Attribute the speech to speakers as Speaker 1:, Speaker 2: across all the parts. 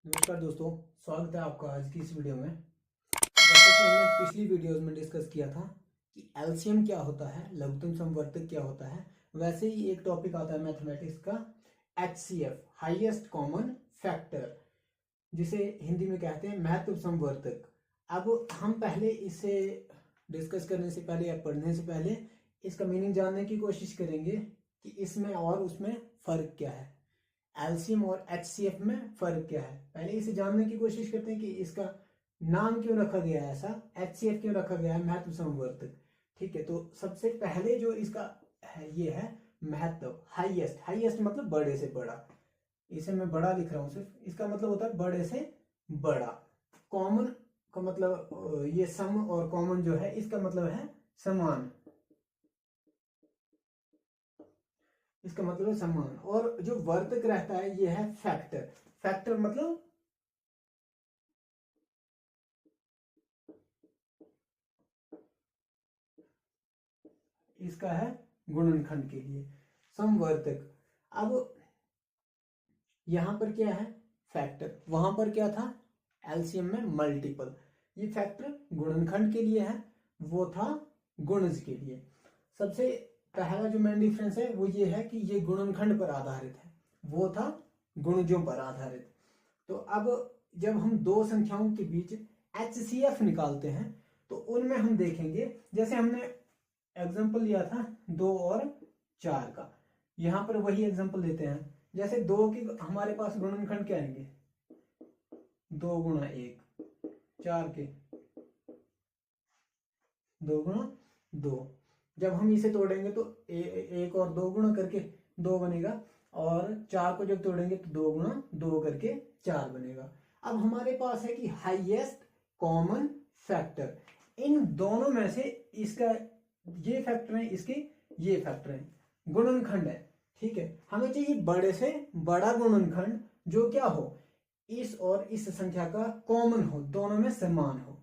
Speaker 1: नमस्कार दोस्तों, स्वागत है आपका आज की इस वीडियो में। जैसे कि हमने पिछली वीडियोस में डिस्कस किया था कि एलसीएम क्या होता है, लघुत्तम समवर्तक क्या होता है, वैसे ही एक टॉपिक आता है मैथमेटिक्स का एचसीएफ, हाईएस्ट कॉमन फैक्टर, जिसे हिंदी में कहते हैं महत्व समवर्तक। अब हम पहले इसे डिस्कस करने से पहले या पढ़ने से पहले इसका मीनिंग जानने की कोशिश करेंगे कि इसमें और उसमें फ़र्क क्या है, एलसीएम और एचसीएफ में फर्क क्या है। पहले इसे जानने की कोशिश करते हैं कि इसका नाम क्यों रखा गया है, ऐसा एचसीएफ क्यों रखा गया है, महत्व समवर्तक। ठीक है, तो सबसे पहले जो इसका है ये है महत्व, हाईएस्ट। हाईएस्ट मतलब बड़े से बड़ा, इसे मैं बड़ा लिख रहा हूं सिर्फ, इसका मतलब होता है बड़े से बड़ा। कॉमन का मतलब ये सम और कॉमन जो है इसका मतलब है समान, इसका मतलब है समान। और जो वर्तक रहता है ये है फैक्टर। फैक्टर मतलब इसका है गुणनखंड के लिए समवर्तक। अब यहां पर क्या है फैक्टर, वहां पर क्या था एलसीएम में मल्टीपल। ये फैक्टर गुणनखंड के लिए है, वो था गुणज के लिए। सबसे पहला जो मेन डिफरेंस है वो ये है कि ये गुणनखंड पर आधारित है, वो था गुणजों पर आधारित। तो अब जब हम दो संख्याओं के बीच एचसीएफ निकालते हैं तो उनमें हम देखेंगे, जैसे हमने एग्जाम्पल लिया था 2 और 4 का, यहां पर वही एग्जाम्पल लेते हैं। जैसे 2 की हमारे पास गुणनखंड क्या आएंगे, 2 गुणा 1, 4 के 2 गुणा 2। जब हम इसे तोड़ेंगे तो 1 और 2 गुणा करके 2 बनेगा, और 4 को जब तोड़ेंगे तो 2 गुणा 2 करके 4 बनेगा। अब हमारे पास है कि हाईएस्ट कॉमन फैक्टर, इन दोनों में से इसका ये फैक्टर है, इसके ये फैक्टर है, गुणनखंड है। ठीक है, हमें चाहिए बड़े से बड़ा गुणनखंड जो क्या हो, इस और इस संख्या का कॉमन हो, दोनों में समान हो।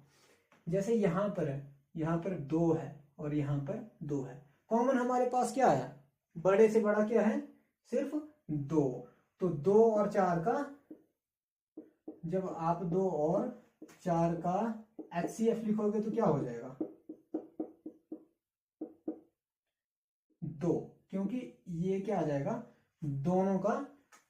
Speaker 1: जैसे यहां पर है, यहां पर 2 है और यहां पर 2 है, कॉमन हमारे पास क्या आया, बड़े से बड़ा क्या है, सिर्फ 2। तो 2 और 4 का, जब आप 2 और 4 का एचसीएफ लिखोगे तो क्या हो जाएगा, 2, क्योंकि ये क्या आ जाएगा, दोनों का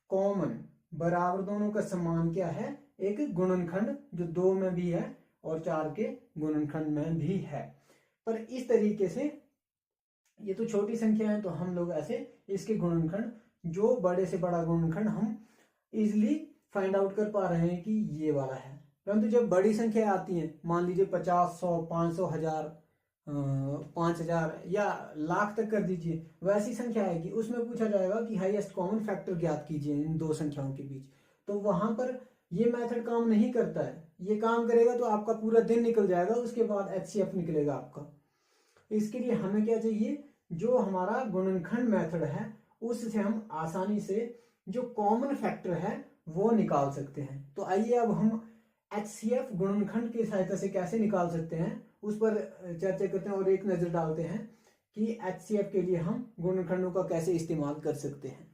Speaker 1: कॉमन, बराबर, दोनों का समान क्या है, एक गुणनखंड जो 2 में भी है और 4 के गुणनखंड में भी है। पर इस तरीके से ये तो छोटी संख्या है, तो हम लोग ऐसे इसके गुणनखंड, जो बड़े से बड़ा गुणनखंड हम इजिली फाइंड आउट कर पा रहे हैं कि ये वाला है। परंतु जब बड़ी संख्या आती है, मान लीजिए 50, 100, 500, 1000, 5000 या लाख तक कर दीजिए, वैसी संख्या आएगी, उसमें पूछा जाएगा कि हाईएस्ट कॉमन फैक्टर ज्ञात कीजिए इन दो संख्याओं के बीच। तो वहां पर ये मेथड काम नहीं करता है, ये काम करेगा तो आपका पूरा दिन निकल जाएगा, उसके बाद एचसीएफ निकलेगा आपका। इसके लिए हमें क्या चाहिए, जो हमारा गुणनखंड मेथड है उससे हम आसानी से जो कॉमन फैक्टर है वो निकाल सकते हैं। तो आइए अब हम एचसीएफ गुणनखंड की सहायता से कैसे निकाल सकते हैं उस पर चर्चा करते हैं, और एक नजर डालते हैं कि एचसीएफ के लिए हम गुणनखंडों का कैसे इस्तेमाल कर सकते हैं।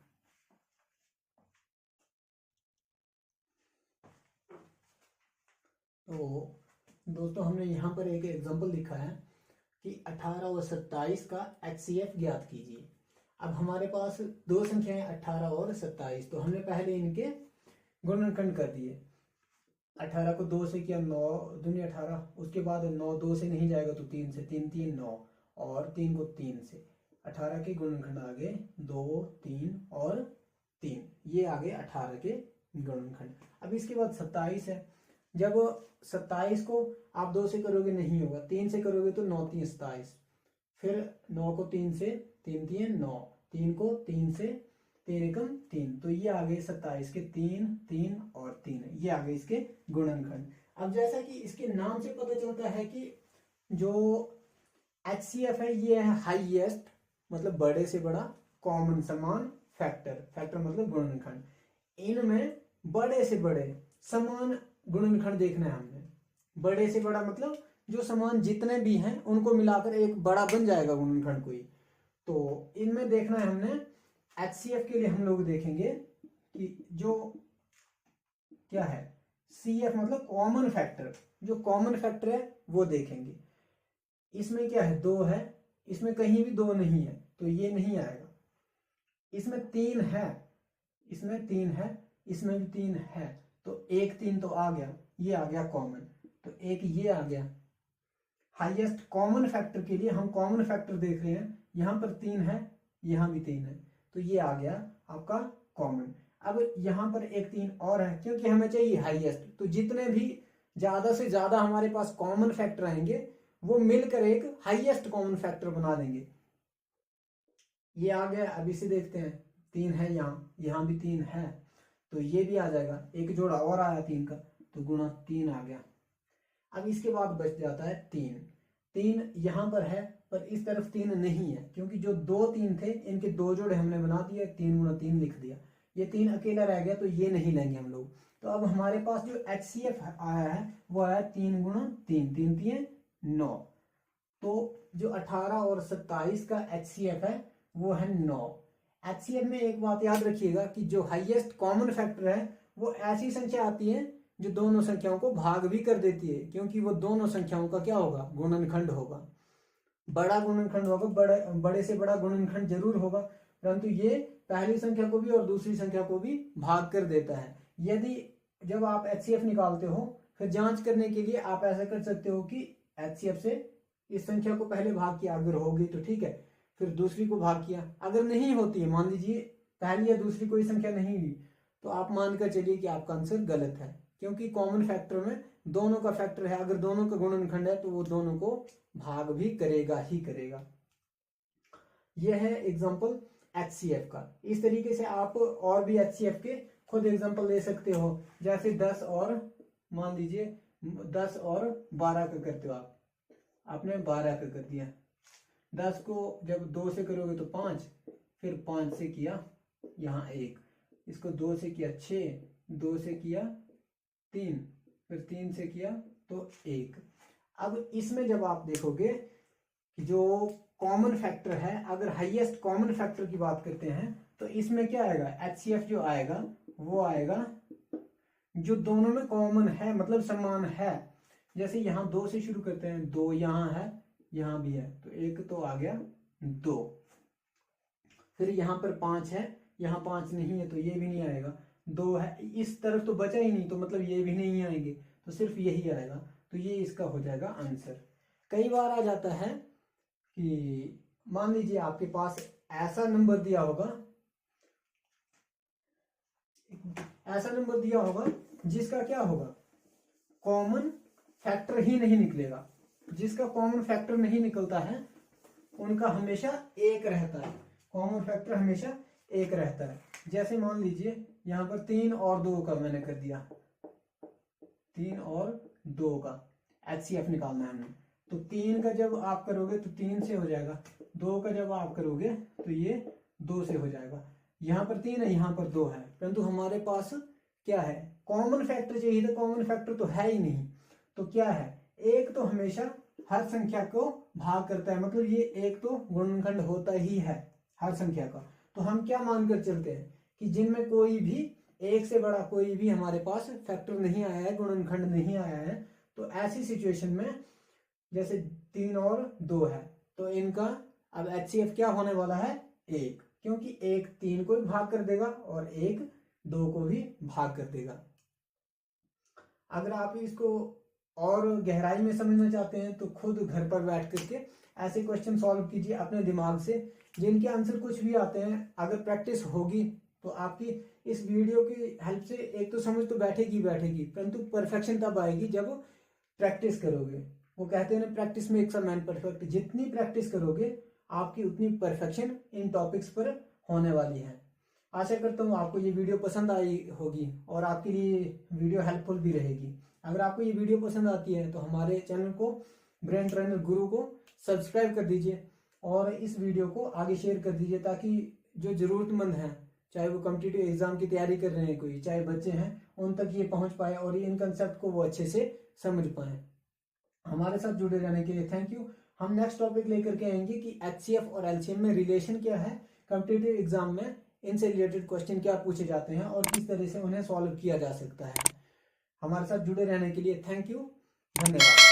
Speaker 1: तो दोस्तों, हमने यहाँ पर एक एग्जांपल लिखा है कि 18 और 27 का एचसीएफ ज्ञात कीजिए। अब हमारे पास दो संख्याएं 18 और 27, तो हमने पहले इनके गुणनखंड कर दिए। 18 को 2 से किया, 9 दूनी 18, उसके बाद 9 2 से नहीं जाएगा तो 3 से, 3 3 9, और 3 को 3 से, 18 के गुणनखंड आ गए 2 3 और 3, ये आ गए 18 के गुणनखंड। अब इसके बाद 27 है, जब 27 को आप 2 से करोगे नहीं होगा, 3 से करोगे तो 9 3 27, फिर 9 को 3 से, 3 3 9, 3 को 3 से, 3 एकम 3, तो ये आ गए 27 के 3 3 और 3, ये आ गए इसके गुणनखंड। अब जैसा कि इसके नाम से पता चलता है कि जो एचसीएफ है ये है हाईएस्ट, मतलब बड़े से बड़ा, कॉमन समान फैक्टर, फैक्टर मतलब गुणनखंड। इनमें बड़े से बड़े समान गुणनखंड देखना है हमने। बड़े से बड़ा मतलब जो समान जितने भी हैं उनको मिलाकर एक बड़ा बन जाएगा गुणनखंड कोई। तो इनमें देखना है हमने, एचसीएफ के लिए हम लोग देखेंगे कि जो क्या है, CF मतलब कॉमन फैक्टर, जो कॉमन फैक्टर है वो देखेंगे। इसमें क्या है, 2 है, इसमें कहीं भी 2 नहीं है तो ये नहीं आएगा। इसमें 3 है, इसमें 3 है, इसमें भी 3 है, तो 1 3 तो आ गया, ये आ गया कॉमन, तो एक ये आ गया। हाईएस्ट कॉमन फैक्टर के लिए हम कॉमन फैक्टर देख रहे हैं, यहां पर 3 है, यहां भी 3 है, तो ये आ गया आपका कॉमन। अब यहां पर एक 3 और है, क्योंकि हमें चाहिए हाईएस्ट, तो जितने भी ज्यादा से ज्यादा हमारे पास कॉमन फैक्टर आएंगे वो मिलकर एक हाईएस्ट कॉमन फैक्टर बना देंगे। ये आ गया। अब इसे देखते हैं, 3 है, यहां भी 3 है, तो ये भी आ जाएगा। एक जोड़ा और आया 3 का, तो गुणा 3 आ गया। अब इसके बाद बच जाता है 3 यहां पर है, पर इस तरफ 3 नहीं है, क्योंकि जो 2 3 थे इनके 2 जोड़े हमने बना दिए, 3 गुणा 3 लिख दिया। ये 3 अकेला रह गया, तो ये नहीं लेंगे हम लोग। तो अब हमारे पास जो HCF आया है वो आया 3 गुणा 3, 3 3 9। तो जो 18 और 27 का HCF है वो है 9। HCF में एक बात याद रखिएगा कि जो हाईएस्ट कॉमन फैक्टर है वो ऐसी संख्या आती है जो दोनों संख्याओं को भाग भी कर देती है, क्योंकि वो दोनों संख्याओं का क्या होगा, गुणनखंड होगा। बड़ा गुणनखंड होगा, बड़े से बड़ा गुणनखंड जरूर होगा, परंतु ये पहली संख्या को भी और दूसरी संख्या को भी भाग कर देता है। यदि जब आप HCF निकालते हो, फिर जांच करने के लिए आप ऐसा कर सकते हो कि HCF से इस संख्या को पहले भाग किया, अगर होगी तो ठीक है, फिर दूसरी को भाग किया। अगर नहीं होती है, मान लीजिए पहली या दूसरी कोई संख्या नहीं हुई, तो आप मानकर चलिए कि आपका आंसर गलत है, क्योंकि कॉमन फैक्टर में दोनों का फैक्टर है। अगर दोनों का गुणनखंड है तो वो दोनों को भाग भी करेगा ही करेगा। यह है एग्जांपल HCF का। इस तरीके से आप और भी HCF के खुद एग्जांपल ले सकते हो। जैसे 10 और, मान लीजिए 10 और 12 का करते हो आप, आपने 12 का कर दिया। 10 को जब 2 से करोगे तो 5, फिर 5 से किया यहाँ 1, इसको 2 से किया 6, 2 से किया 3, फिर 3 से किया तो 1। अब इसमें जब आप देखोगे कि जो कॉमन फैक्टर है, अगर हाईएस्ट कॉमन फैक्टर की बात करते हैं, तो इसमें क्या आएगा, HCF जो आएगा वो आएगा जो दोनों में कॉमन है, मतलब समान है। जैसे यहाँ 2 से शुरू करते हैं, 2 यहाँ है, यहाँ भी है, तो 1 तो आ गया 2। फिर यहाँ पर 5 है, यहाँ 5 नहीं है तो ये भी नहीं आएगा। 2 है, इस तरफ तो बचा ही नहीं, तो मतलब ये भी नहीं आएंगे, तो सिर्फ यही आएगा, तो ये इसका हो जाएगा आंसर। कई बार आ जाता है कि मान लीजिए आपके पास ऐसा नंबर दिया होगा, ऐसा नंबर दिया होगा जिसका क्या होगा, कॉमन फैक्टर ही नहीं निकलेगा। जिसका कॉमन फैक्टर नहीं निकलता है उनका हमेशा 1 रहता है, कॉमन फैक्टर हमेशा 1 रहता है। जैसे मान लीजिए यहाँ पर 3 और 2 का मैंने कर दिया, 3 और 2 का HCF निकालना है हमें, तो 3 का जब आप करोगे तो 3 से हो जाएगा, 2 का जब आप करोगे तो ये 2 से हो जाएगा। यहाँ पर 3 है, यहाँ पर 2 है, परंतु हमारे पास क्या है, कॉमन फैक्टर चाहिए था, कॉमन फैक्टर तो है ही नहीं। तो क्या है, 1 तो हमेशा हर संख्या को भाग करता है, मतलब ये 1 तो गुणनखंड होता ही है हर संख्या का। तो हम क्या मानकर चलते हैं कि जिनमें कोई भी 1 से बड़ा कोई भी हमारे पास फैक्टर नहीं आया है, गुणनखंड नहीं आया है, तो ऐसी सिचुएशन में जैसे 3 और 2 है, तो इनका अब HCF क्या होने वाला है, 1, क्योंकि 1 3 को भी भाग कर देगा और 1 2 को भी भाग कर देगा। अगर आप इसको और गहराई में समझना चाहते हैं तो खुद घर पर बैठ करके ऐसे क्वेश्चन सॉल्व कीजिए अपने दिमाग से, जिनके आंसर कुछ भी आते हैं। अगर प्रैक्टिस होगी तो आपकी इस वीडियो की हेल्प से एक तो समझ तो बैठेगी, परंतु परफेक्शन तब आएगी जब प्रैक्टिस करोगे। वो कहते हैं ना, practice makes a man perfect. जितनी प्रैक्टिस करोगे आपकी उतनी परफेक्शन इन टॉपिक्स पर होने वाली है। आशा करता हूँ आपको ये वीडियो पसंद आई होगी और आपके लिए वीडियो हेल्पफुल भी रहेगी। अगर आपको ये वीडियो पसंद आती है तो हमारे चैनल को, ब्रेन ट्रेनर गुरु को सब्सक्राइब कर दीजिए और इस वीडियो को आगे शेयर कर दीजिए, ताकि जो जरूरतमंद हैं, चाहे वो कॉम्पिटिटिव एग्जाम की तैयारी कर रहे हैं कोई, चाहे बच्चे हैं, उन तक ये पहुंच पाए और इन कंसेप्ट को वो अच्छे से समझ पाए। हमारे साथ जुड़े रहने के लिए थैंक यू। हम नेक्स्ट टॉपिक लेकर के आएंगे कि HCF और LCM में रिलेशन क्या है, कॉम्पिटिटिव एग्जाम में इनसे रिलेटेड क्वेश्चन क्या पूछे जाते हैं और किस तरह से उन्हें सॉल्व किया जा सकता है। हमारे साथ जुड़े रहने के लिए थैंक यू, धन्यवाद।